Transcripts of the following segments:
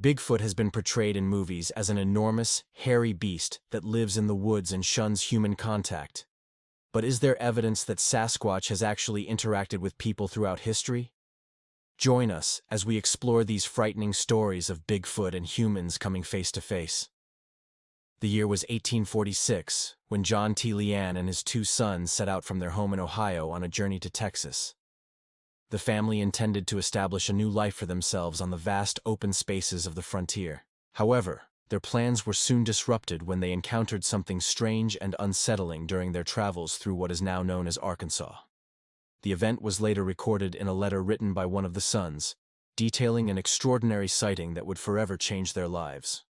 Bigfoot has been portrayed in movies as an enormous, hairy beast that lives in the woods and shuns human contact. But is there evidence that Sasquatch has actually interacted with people throughout history? Join us as we explore these frightening stories of Bigfoot and humans coming face to face. The year was 1846, when John T. Leanne and his two sons set out from their home in Ohio on a journey to Texas. The family intended to establish a new life for themselves on the vast open spaces of the frontier. However, their plans were soon disrupted when they encountered something strange and unsettling during their travels through what is now known as Arkansas. The event was later recorded in a letter written by one of the sons, detailing an extraordinary sighting that would forever change their lives.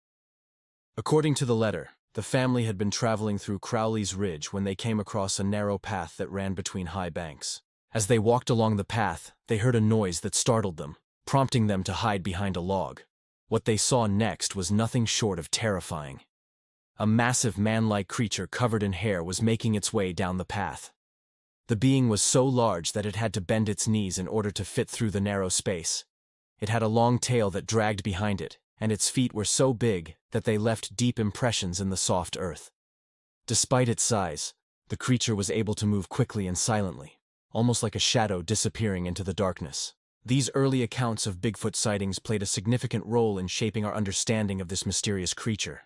According to the letter, the family had been traveling through Crowley's Ridge when they came across a narrow path that ran between high banks. As they walked along the path, they heard a noise that startled them, prompting them to hide behind a log. What they saw next was nothing short of terrifying. A massive man-like creature covered in hair was making its way down the path. The being was so large that it had to bend its knees in order to fit through the narrow space. It had a long tail that dragged behind it, and its feet were so big that they left deep impressions in the soft earth. Despite its size, the creature was able to move quickly and silently, almost like a shadow disappearing into the darkness. These early accounts of Bigfoot sightings played a significant role in shaping our understanding of this mysterious creature.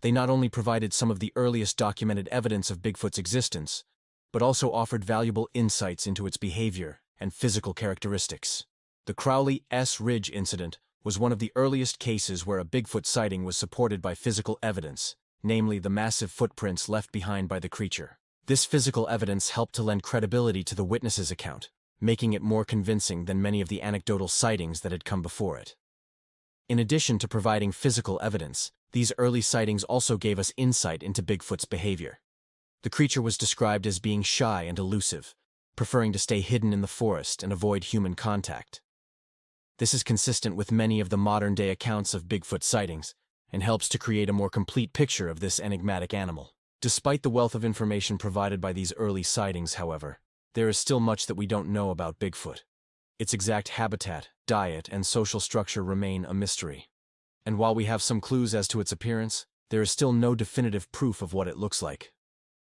They not only provided some of the earliest documented evidence of Bigfoot's existence, but also offered valuable insights into its behavior and physical characteristics. The Crowley's Ridge incident was one of the earliest cases where a Bigfoot sighting was supported by physical evidence, namely the massive footprints left behind by the creature. This physical evidence helped to lend credibility to the witness's account, making it more convincing than many of the anecdotal sightings that had come before it. In addition to providing physical evidence, these early sightings also gave us insight into Bigfoot's behavior. The creature was described as being shy and elusive, preferring to stay hidden in the forest and avoid human contact. This is consistent with many of the modern-day accounts of Bigfoot sightings and helps to create a more complete picture of this enigmatic animal. Despite the wealth of information provided by these early sightings, however, there is still much that we don't know about Bigfoot. Its exact habitat, diet, and social structure remain a mystery. And while we have some clues as to its appearance, there is still no definitive proof of what it looks like.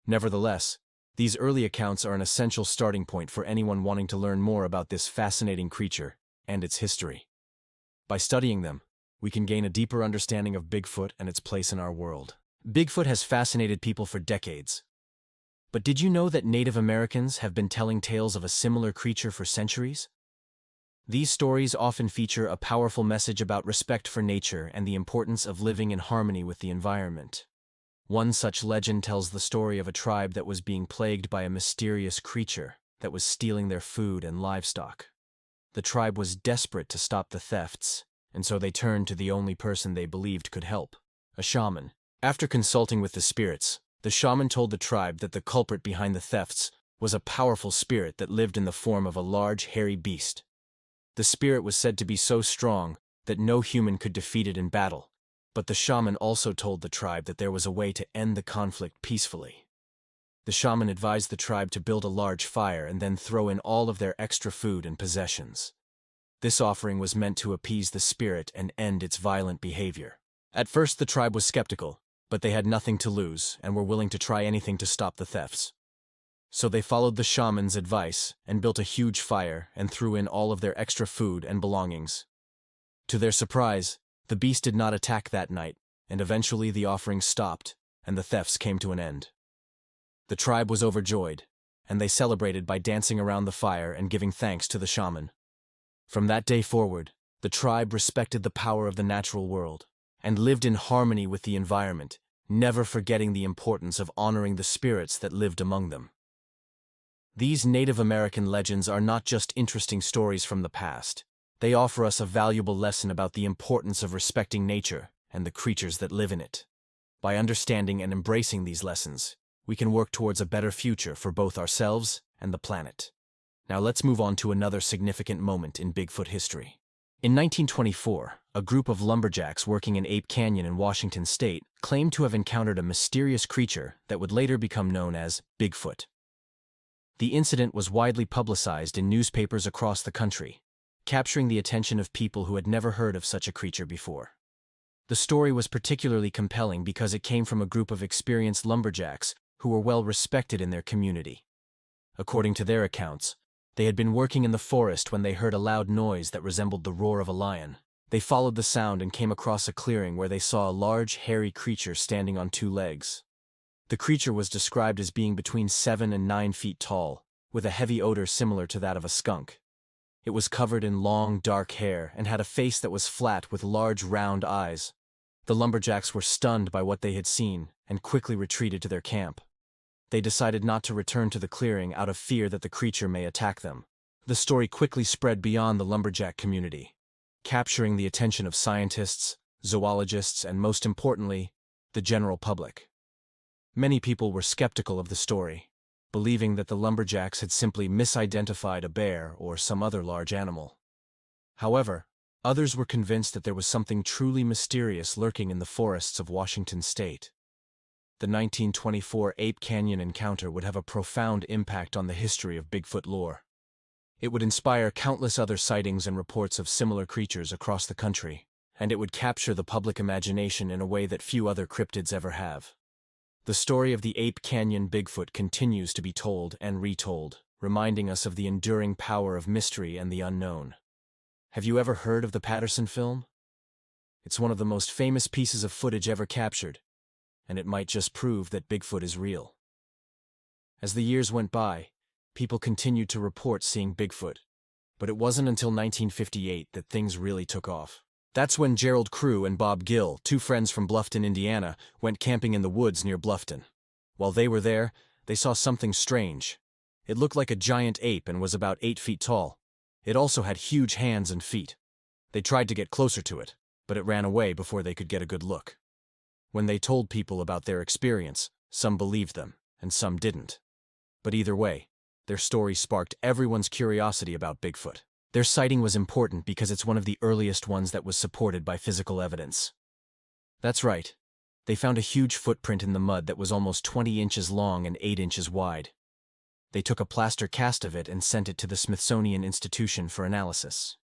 Nevertheless, these early accounts are an essential starting point for anyone wanting to learn more about this fascinating creature and its history. By studying them, we can gain a deeper understanding of Bigfoot and its place in our world. Bigfoot has fascinated people for decades. But did you know that Native Americans have been telling tales of a similar creature for centuries? These stories often feature a powerful message about respect for nature and the importance of living in harmony with the environment. One such legend tells the story of a tribe that was being plagued by a mysterious creature that was stealing their food and livestock. The tribe was desperate to stop the thefts, and so they turned to the only person they believed could help, a shaman. After consulting with the spirits, the shaman told the tribe that the culprit behind the thefts was a powerful spirit that lived in the form of a large, hairy beast. The spirit was said to be so strong that no human could defeat it in battle, but the shaman also told the tribe that there was a way to end the conflict peacefully. The shaman advised the tribe to build a large fire and then throw in all of their extra food and possessions. This offering was meant to appease the spirit and end its violent behavior. At first the tribe was skeptical, but they had nothing to lose and were willing to try anything to stop the thefts. So they followed the shaman's advice and built a huge fire and threw in all of their extra food and belongings. To their surprise, the beast did not attack that night, and eventually the offering stopped and the thefts came to an end. The tribe was overjoyed, and they celebrated by dancing around the fire and giving thanks to the shaman. From that day forward, the tribe respected the power of the natural world and lived in harmony with the environment, never forgetting the importance of honoring the spirits that lived among them. These Native American legends are not just interesting stories from the past. They offer us a valuable lesson about the importance of respecting nature and the creatures that live in it. By understanding and embracing these lessons, we can work towards a better future for both ourselves and the planet. Now let's move on to another significant moment in Bigfoot history. In 1924, a group of lumberjacks working in Ape Canyon in Washington state claimed to have encountered a mysterious creature that would later become known as Bigfoot. The incident was widely publicized in newspapers across the country, capturing the attention of people who had never heard of such a creature before. The story was particularly compelling because it came from a group of experienced lumberjacks who were well respected in their community. According to their accounts, they had been working in the forest when they heard a loud noise that resembled the roar of a lion. They followed the sound and came across a clearing where they saw a large, hairy creature standing on two legs. The creature was described as being between 7 and 9 feet tall, with a heavy odor similar to that of a skunk. It was covered in long, dark hair and had a face that was flat with large, round eyes. The lumberjacks were stunned by what they had seen and quickly retreated to their camp. They decided not to return to the clearing out of fear that the creature may attack them. The story quickly spread beyond the lumberjack community, capturing the attention of scientists, zoologists, and most importantly, the general public. Many people were skeptical of the story, believing that the lumberjacks had simply misidentified a bear or some other large animal. However, others were convinced that there was something truly mysterious lurking in the forests of Washington state. The 1924 Ape Canyon encounter would have a profound impact on the history of Bigfoot lore. It would inspire countless other sightings and reports of similar creatures across the country, and it would capture the public imagination in a way that few other cryptids ever have. The story of the Ape Canyon Bigfoot continues to be told and retold, reminding us of the enduring power of mystery and the unknown. Have you ever heard of the Patterson film? It's one of the most famous pieces of footage ever captured, and it might just prove that Bigfoot is real. As the years went by, people continued to report seeing Bigfoot, but it wasn't until 1958 that things really took off. That's when Gerald Crew and Bob Gill, two friends from Bluffton, Indiana, went camping in the woods near Bluffton. While they were there, they saw something strange. It looked like a giant ape and was about 8 feet tall. It also had huge hands and feet. They tried to get closer to it, but it ran away before they could get a good look. When they told people about their experience, some believed them, and some didn't. But either way, their story sparked everyone's curiosity about Bigfoot. Their sighting was important because it's one of the earliest ones that was supported by physical evidence. That's right. They found a huge footprint in the mud that was almost 20 inches long and 8 inches wide. They took a plaster cast of it and sent it to the Smithsonian Institution for analysis.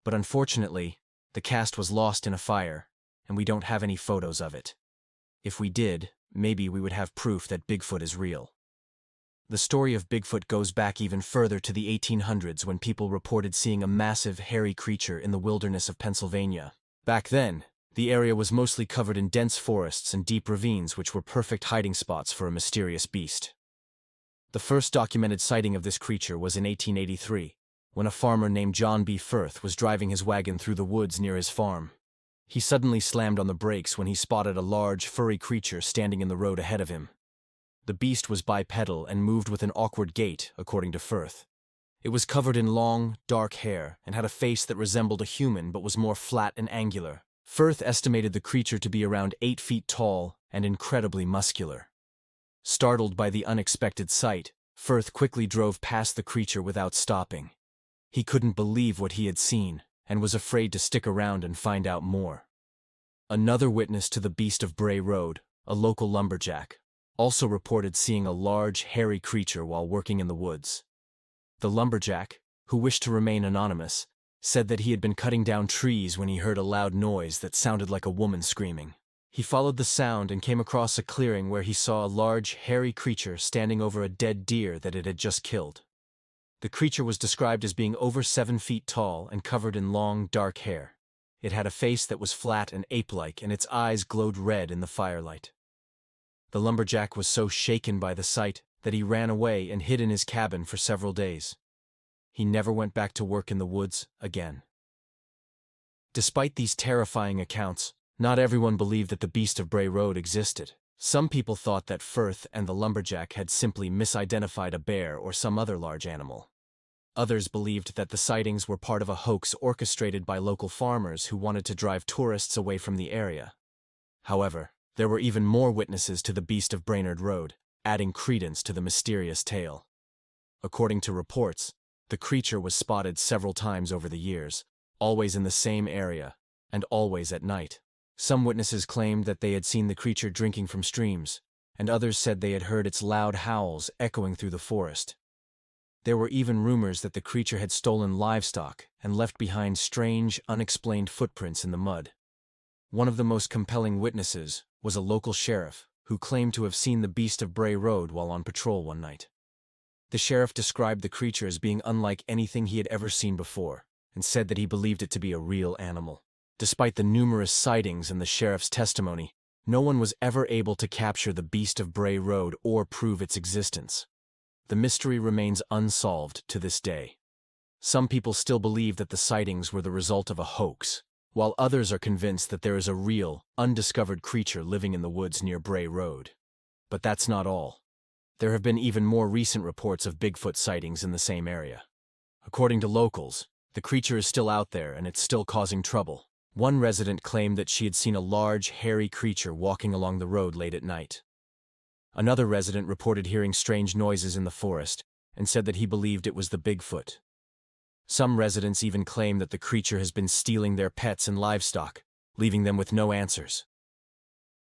But unfortunately, the cast was lost in a fire, and we don't have any photos of it. If we did, maybe we would have proof that Bigfoot is real. The story of Bigfoot goes back even further to the 1800s when people reported seeing a massive, hairy creature in the wilderness of Pennsylvania. Back then, the area was mostly covered in dense forests and deep ravines which were perfect hiding spots for a mysterious beast. The first documented sighting of this creature was in 1883, when a farmer named John B. Firth was driving his wagon through the woods near his farm. He suddenly slammed on the brakes when he spotted a large, furry creature standing in the road ahead of him. The beast was bipedal and moved with an awkward gait, according to Firth. It was covered in long, dark hair and had a face that resembled a human but was more flat and angular. Firth estimated the creature to be around 8 feet tall and incredibly muscular. Startled by the unexpected sight, Firth quickly drove past the creature without stopping. He couldn't believe what he had seen and was afraid to stick around and find out more. Another witness to the Beast of Bray Road, a local lumberjack, also reported seeing a large, hairy creature while working in the woods. The lumberjack, who wished to remain anonymous, said that he had been cutting down trees when he heard a loud noise that sounded like a woman screaming. He followed the sound and came across a clearing where he saw a large, hairy creature standing over a dead deer that it had just killed. The creature was described as being over 7 feet tall and covered in long, dark hair. It had a face that was flat and ape-like, and its eyes glowed red in the firelight. The lumberjack was so shaken by the sight that he ran away and hid in his cabin for several days. He never went back to work in the woods again. Despite these terrifying accounts, not everyone believed that the Beast of Bray Road existed. Some people thought that Firth and the lumberjack had simply misidentified a bear or some other large animal. Others believed that the sightings were part of a hoax orchestrated by local farmers who wanted to drive tourists away from the area. However, there were even more witnesses to the Beast of Brainerd Road, adding credence to the mysterious tale. According to reports, the creature was spotted several times over the years, always in the same area, and always at night. Some witnesses claimed that they had seen the creature drinking from streams, and others said they had heard its loud howls echoing through the forest. There were even rumors that the creature had stolen livestock and left behind strange, unexplained footprints in the mud. One of the most compelling witnesses was a local sheriff who claimed to have seen the beast of Bray Road while on patrol one night. The sheriff described the creature as being unlike anything he had ever seen before, and said that he believed it to be a real animal. Despite the numerous sightings and the sheriff's testimony, no one was ever able to capture the beast of Bray Road or prove its existence. The mystery remains unsolved to this day. Some people still believe that the sightings were the result of a hoax, while others are convinced that there is a real, undiscovered creature living in the woods near Bray Road. But that's not all. There have been even more recent reports of Bigfoot sightings in the same area. According to locals, the creature is still out there and it's still causing trouble. One resident claimed that she had seen a large, hairy creature walking along the road late at night. Another resident reported hearing strange noises in the forest and said that he believed it was the Bigfoot. Some residents even claim that the creature has been stealing their pets and livestock, leaving them with no answers.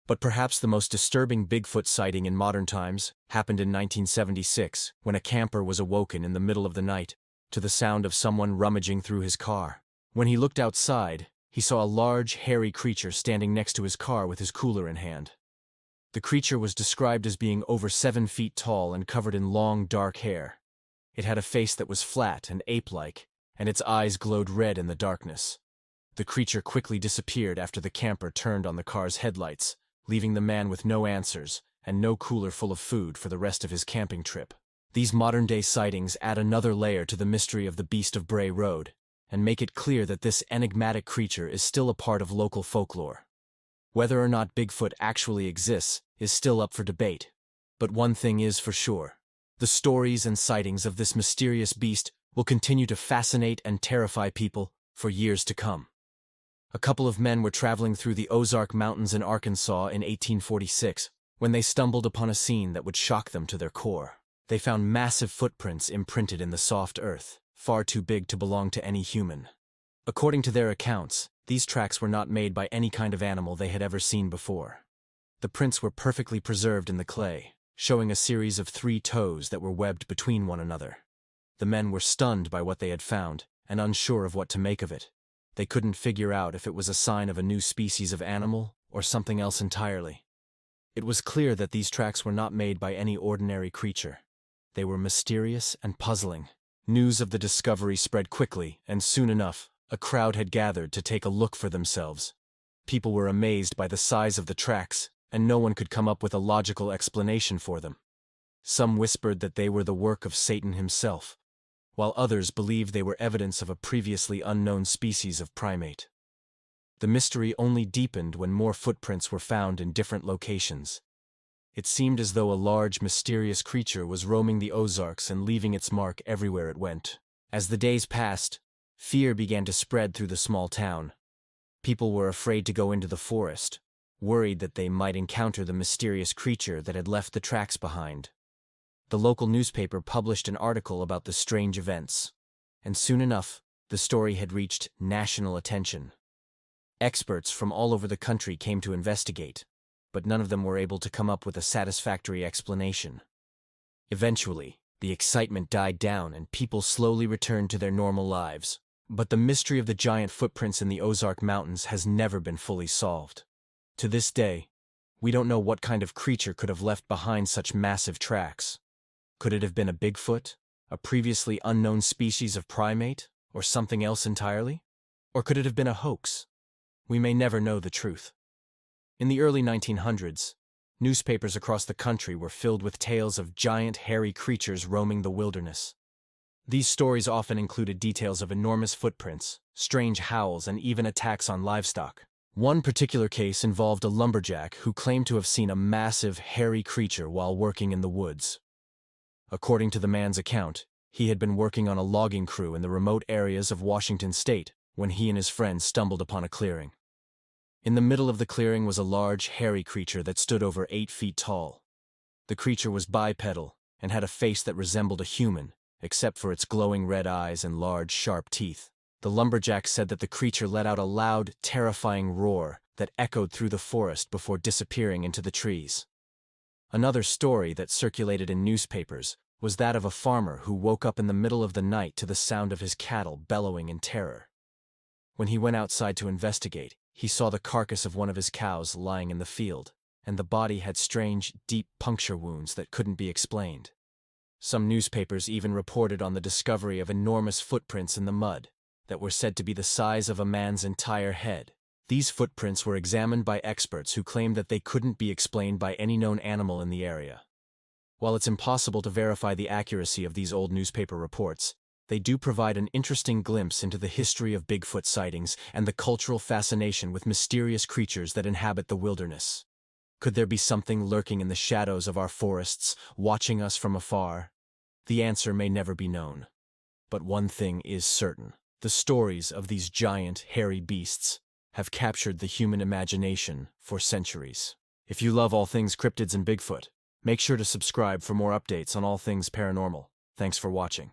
But perhaps the most disturbing Bigfoot sighting in modern times happened in 1976, when a camper was awoken in the middle of the night to the sound of someone rummaging through his car. When he looked outside, he saw a large, hairy creature standing next to his car with his cooler in hand. The creature was described as being over 7 feet tall and covered in long, dark hair. It had a face that was flat and ape-like, and its eyes glowed red in the darkness. The creature quickly disappeared after the camper turned on the car's headlights, leaving the man with no answers and no cooler full of food for the rest of his camping trip. These modern-day sightings add another layer to the mystery of the beast of Bray Road, and make it clear that this enigmatic creature is still a part of local folklore. Whether or not Bigfoot actually exists is still up for debate. But one thing is for sure: the stories and sightings of this mysterious beast will continue to fascinate and terrify people for years to come. A couple of men were traveling through the Ozark Mountains in Arkansas in 1846 when they stumbled upon a scene that would shock them to their core. They found massive footprints imprinted in the soft earth, far too big to belong to any human. According to their accounts, these tracks were not made by any kind of animal they had ever seen before. The prints were perfectly preserved in the clay, showing a series of 3 toes that were webbed between one another. The men were stunned by what they had found and unsure of what to make of it. They couldn't figure out if it was a sign of a new species of animal or something else entirely. It was clear that these tracks were not made by any ordinary creature. They were mysterious and puzzling. News of the discovery spread quickly, and soon enough, a crowd had gathered to take a look for themselves. People were amazed by the size of the tracks, and no one could come up with a logical explanation for them. Some whispered that they were the work of Satan himself, while others believed they were evidence of a previously unknown species of primate. The mystery only deepened when more footprints were found in different locations. It seemed as though a large, mysterious creature was roaming the Ozarks and leaving its mark everywhere it went. As the days passed, fear began to spread through the small town. People were afraid to go into the forest, worried that they might encounter the mysterious creature that had left the tracks behind. The local newspaper published an article about the strange events, and soon enough, the story had reached national attention. Experts from all over the country came to investigate, but none of them were able to come up with a satisfactory explanation. Eventually, the excitement died down and people slowly returned to their normal lives. But the mystery of the giant footprints in the Ozark Mountains has never been fully solved. To this day, we don't know what kind of creature could have left behind such massive tracks. Could it have been a Bigfoot, a previously unknown species of primate, or something else entirely? Or could it have been a hoax? We may never know the truth. In the early 1900s, newspapers across the country were filled with tales of giant, hairy creatures roaming the wilderness. These stories often included details of enormous footprints, strange howls, and even attacks on livestock. One particular case involved a lumberjack who claimed to have seen a massive, hairy creature while working in the woods. According to the man's account, he had been working on a logging crew in the remote areas of Washington state when he and his friends stumbled upon a clearing. In the middle of the clearing was a large, hairy creature that stood over 8 feet tall. The creature was bipedal and had a face that resembled a human, except for its glowing red eyes and large, sharp teeth. The lumberjack said that the creature let out a loud, terrifying roar that echoed through the forest before disappearing into the trees. Another story that circulated in newspapers was that of a farmer who woke up in the middle of the night to the sound of his cattle bellowing in terror. When he went outside to investigate, he saw the carcass of one of his cows lying in the field, and the body had strange, deep puncture wounds that couldn't be explained. Some newspapers even reported on the discovery of enormous footprints in the mud that were said to be the size of a man's entire head. These footprints were examined by experts who claimed that they couldn't be explained by any known animal in the area. While it's impossible to verify the accuracy of these old newspaper reports, they do provide an interesting glimpse into the history of Bigfoot sightings and the cultural fascination with mysterious creatures that inhabit the wilderness. Could there be something lurking in the shadows of our forests, watching us from afar? The answer may never be known. But one thing is certain. The stories of these giant, hairy beasts have captured the human imagination for centuries. If you love all things cryptids and Bigfoot, make sure to subscribe for more updates on all things paranormal. Thanks for watching.